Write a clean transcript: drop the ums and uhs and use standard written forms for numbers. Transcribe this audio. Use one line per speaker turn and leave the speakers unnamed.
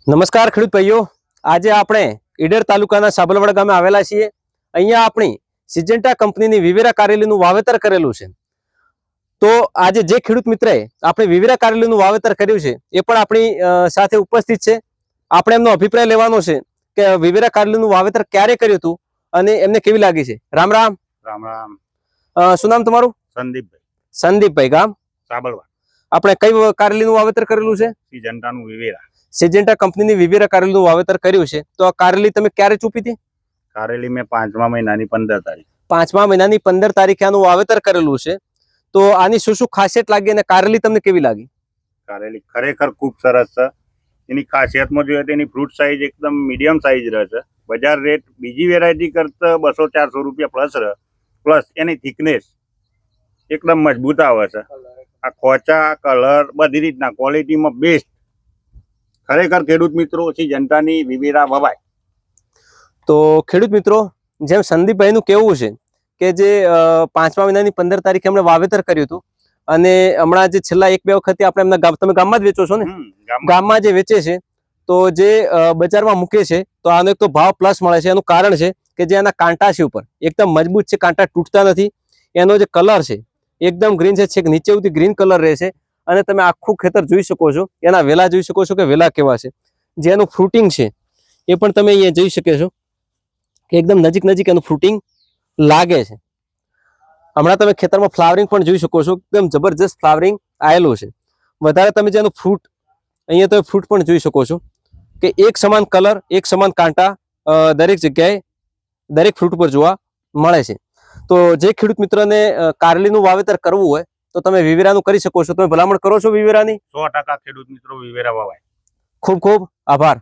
નમસ્કાર ખેડૂત ભાઈઓ, આજે આપણે ઈડર તાલુકાના સાબલવાડા ગામે આવેલા છીએ। અહીંયા આપણી સિજન્ટા કંપનીની વિવેરા કારેલીનું વાવેતર કરેલું છે। તો આજે જે ખેડૂત મિત્રએ આપણે વિવેરા કારેલીનું વાવેતર કર્યું છે એ પણ આપણી સાથે ઉપસ્થિત છે। આપણે એમનો અભિપ્રાય લેવાનો છે કે વિવેરા કારેલીનું વાવેતર ક્યારે કર્યું હતું અને એમને કેવી લાગી છે। રામ રામ।
રામ રામ।
શું નામ તમારું?
સંદીપભાઈ।
સંદીપભાઈ, ગામ
સાબલવાડ।
આપણે કઈ કારેલીનું વાવેતર કરેલું છે?
સિજન્ટાનું વિવેરા।
સિજન્ટા કંપનીની વિવેરા કારેલીનું વાવેતર કર્યું છે। તો આ કારેલી તમે ક્યારે ચૂપી હતી?
કારેલી મેં 5મા મહિનાની 15 તારીખ।
5મા મહિનાની 15 તારીખે આનું વાવેતર કરેલું છે। તો આની શું શું ખાસિયત લાગી અને કારેલી તમને કેવી લાગી?
કારેલી ખરેખર ખૂબ સરસ છે। એની ખાસિયતમાં જોઈએ તો એની ફ્રૂટ સાઇઝ એકદમ મીડિયમ સાઇઝ રહે છે। બજાર રેટ બીજી વેરાયટી કરતા 200-400 રૂપિયા પ્લસ રહે। પ્લસ એની થિકનેસ એકદમ મજબૂત આવે છે। આ ખોચા, કલર બધી રીતના ક્વોલિટીમાં બેસ્ટ। ખરેખર ખેડૂત મિત્રો સિજન્ટાની વિવેરા વવાય।
તો ખેડૂત મિત્રો, જેમ સંદીપભાઈનું કહેવું છે કે જે 5મા મહિનાની 15 તારીખે એમણે વાવેતર કર્યું હતું અને હમણાં જે છેલ્લા 1-2 વખતથી આપણે એમના ગામ, તમે ગામમાં જ વેચો છો ને? ગામમાં જે વેચે છે તો જે બજારમાં મૂકે છે તો આનો એક તો ભાવ પ્લસ મળે છે। એનું કારણ છે કે જે એના કાંટા છે ઉપર એકદમ મજબૂત છે, કાંટા તૂટતા નથી। એનો જે કલર છે એકદમ ગ્રીન છે, છેક નીચે સુધી ગ્રીન કલર રહે છે। અને તમે આખું ખેતર જોઈ શકો છો, એના વેલા જોઈ શકો છો કે વેલા કેવા છે। જે એનું ફ્રૂટિંગ છે એ પણ તમે અહીંયા જોઈ શકો છો કે એકદમ નજીક નજીક એનું ફ્રૂટિંગ લાગે છે। હમણાં તમે ખેતરમાં ફ્લાવરિંગ પણ જોઈ શકો છો, એકદમ જબરજસ્ત ફ્લાવરિંગ આવેલું છે। વધારે તમે જેનું ફ્રૂટ, અહીંયા તમે ફ્રૂટ પણ જોઈ શકો છો કે એક સમાન કલર, એક સમાન કાંટા દરેક જગ્યાએ દરેક ફ્રૂટ પર જોવા મળે છે। તો જે ખેડૂત મિત્રને કારેલીનું વાવેતર કરવું હોય તો તમે વિવેરાનું કરી શકો છો। તમે ભલામણ કરો છો વિવેરાની?
100% ખેડૂત મિત્રો વિવેરા વવાય।
ખૂબ ખૂબ આભાર।